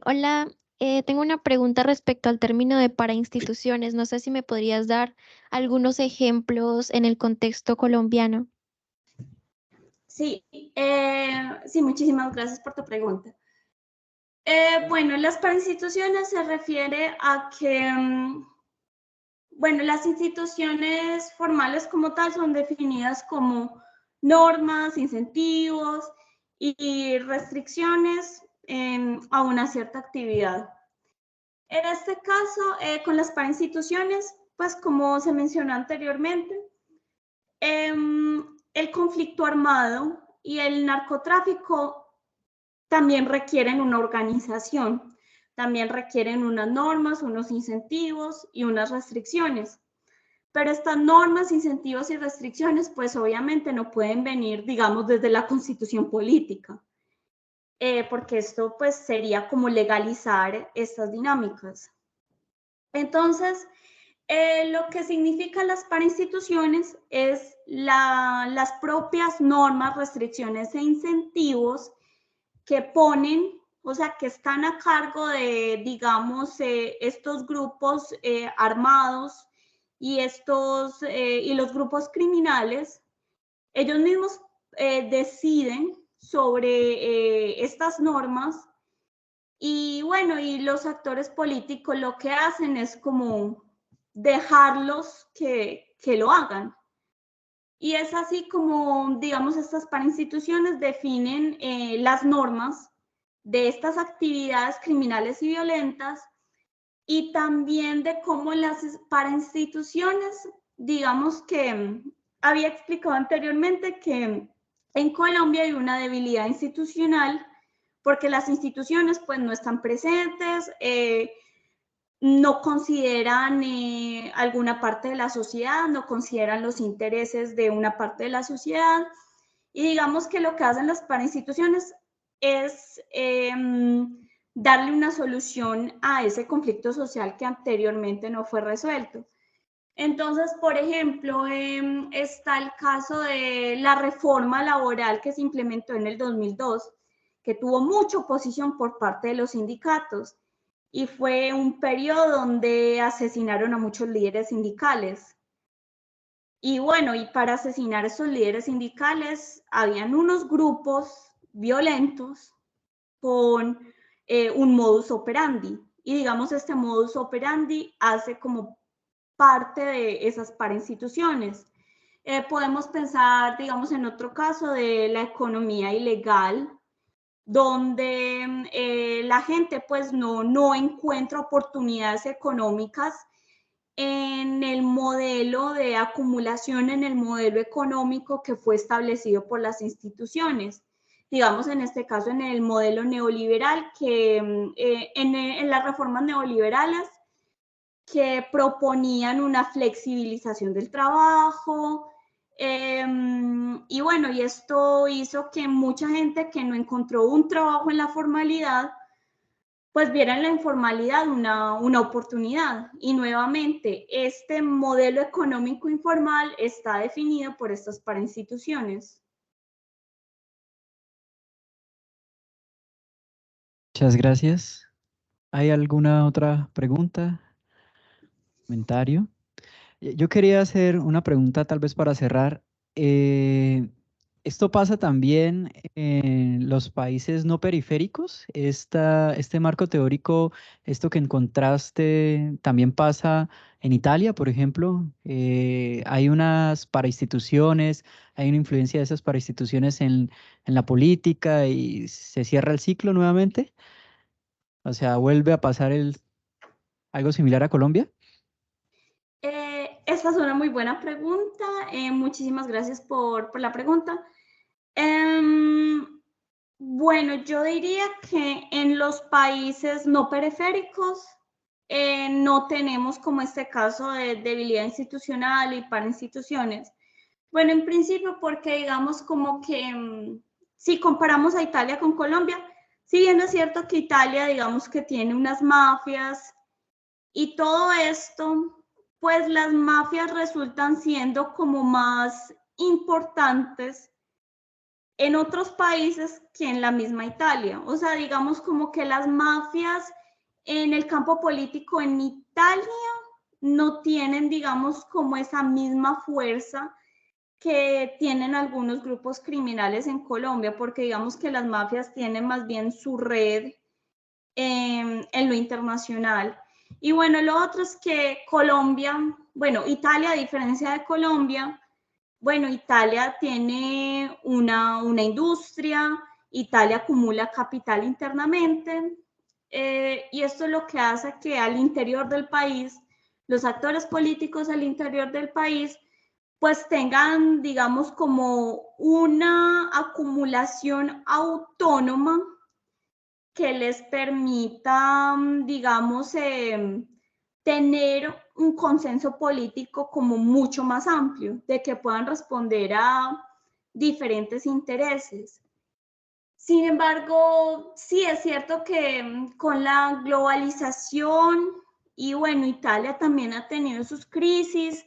Hola, tengo una pregunta respecto al término de parainstituciones. No sé si me podrías dar algunos ejemplos en el contexto colombiano. Sí, sí, muchísimas gracias por tu pregunta. Bueno, las parainstituciones se refiere a que, bueno, las instituciones formales como tal son definidas como normas, incentivos y restricciones a una cierta actividad. En este caso, con las parainstituciones, pues como se mencionó anteriormente, el conflicto armado y el narcotráfico también requieren una organización, también requieren unas normas, unos incentivos y unas restricciones. Pero estas normas, incentivos y restricciones, pues obviamente no pueden venir, digamos, desde la constitución política, porque esto pues sería como legalizar estas dinámicas. Entonces, lo que significan las parainstituciones es las propias normas, restricciones e incentivos que ponen, o sea, que están a cargo de, digamos, estos grupos armados y los grupos criminales. Ellos mismos deciden sobre estas normas y bueno, y los actores políticos lo que hacen es como dejarlos que lo hagan. Y es así como, digamos, estas parainstituciones definen las normas de estas actividades criminales y violentas y también de cómo las parainstituciones digamos que había explicado anteriormente que en Colombia hay una debilidad institucional porque las instituciones pues no están presentes, no consideran alguna parte de la sociedad, no consideran los intereses de una parte de la sociedad, y digamos que lo que hacen las parainstituciones es darle una solución a ese conflicto social que anteriormente no fue resuelto. Entonces, por ejemplo, está el caso de la reforma laboral que se implementó en el 2002, que tuvo mucha oposición por parte de los sindicatos, y fue un periodo donde asesinaron a muchos líderes sindicales. Y bueno, y para asesinar a esos líderes sindicales, habían unos grupos violentos con un modus operandi. Y digamos, este modus operandi hace como parte de esas parainstituciones. Podemos pensar, digamos, en otro caso de la economía ilegal, donde la gente pues no encuentra oportunidades económicas en el modelo de acumulación, en el modelo económico que fue establecido por las instituciones. Digamos, en este caso, en el modelo neoliberal, que en las reformas neoliberales que proponían una flexibilización del trabajo, y bueno, y esto hizo que mucha gente que no encontró un trabajo en la formalidad, pues viera en la informalidad una oportunidad. Y nuevamente, este modelo económico informal está definido por estas parainstituciones. Muchas gracias. ¿Hay alguna otra pregunta, comentario? Yo quería hacer una pregunta tal vez para cerrar. ¿Esto pasa también en los países no periféricos? Este marco teórico, esto que encontraste, también pasa en Italia, por ejemplo. Hay unas parainstituciones, hay una influencia de esas parainstituciones en la política y se cierra el ciclo nuevamente. O sea, vuelve a pasar algo similar a Colombia. Esta es una muy buena pregunta. Muchísimas gracias por la pregunta. Bueno, yo diría que en los países no periféricos no tenemos como este caso de debilidad institucional y para instituciones. Bueno, en principio porque digamos como que si comparamos a Italia con Colombia, si bien es cierto que Italia digamos que tiene unas mafias y todo esto, pues las mafias resultan siendo como más importantes en otros países que en la misma Italia. O sea, digamos como que las mafias en el campo político en Italia no tienen, digamos, como esa misma fuerza que tienen algunos grupos criminales en Colombia, porque digamos que las mafias tienen más bien su red en lo internacional. Y bueno, lo otro es que Colombia, bueno, Italia, a diferencia de Colombia, bueno, Italia tiene una industria, Italia acumula capital internamente, y esto es lo que hace que al interior del país, los actores políticos al interior del país, pues tengan, digamos, como una acumulación autónoma que les permita, digamos, tener un consenso político como mucho más amplio, de que puedan responder a diferentes intereses. Sin embargo, sí es cierto que con la globalización, y bueno, Italia también ha tenido sus crisis,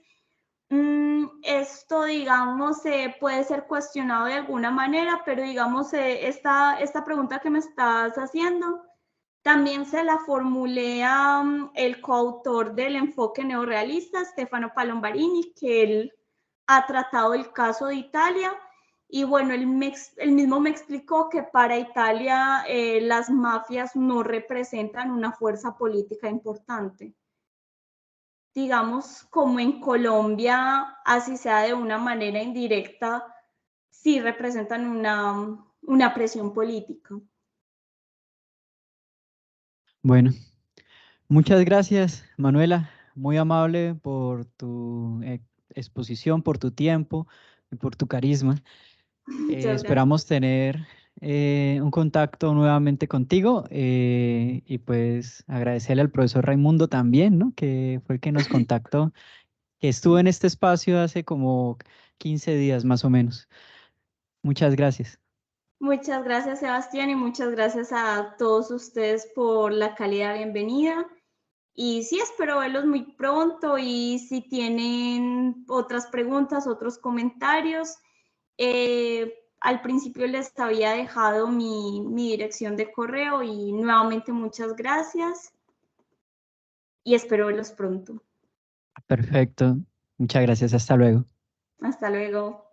esto, digamos, puede ser cuestionado de alguna manera, pero digamos, esta pregunta que me estás haciendo, también se la formulé a el coautor del enfoque neorrealista, Stefano Palombarini, que él ha tratado el caso de Italia. Y bueno, él mismo me explicó que para Italia las mafias no representan una fuerza política importante. Digamos, como en Colombia, así sea de una manera indirecta, sí representan una presión política. Bueno, muchas gracias, Manuela. Muy amable por tu exposición, por tu tiempo y por tu carisma. Muchas Esperamos tener un contacto nuevamente contigo y pues agradecerle al profesor Raimundo también, ¿no? Que fue el que nos contactó, que estuvo en este espacio hace como 15 días más o menos. Muchas gracias. Muchas gracias, Sebastián, y muchas gracias a todos ustedes por la cálida bienvenida. Y sí, espero verlos muy pronto y si tienen otras preguntas, otros comentarios, al principio les había dejado mi dirección de correo y nuevamente muchas gracias y espero verlos pronto. Perfecto. Muchas gracias. Hasta luego. Hasta luego.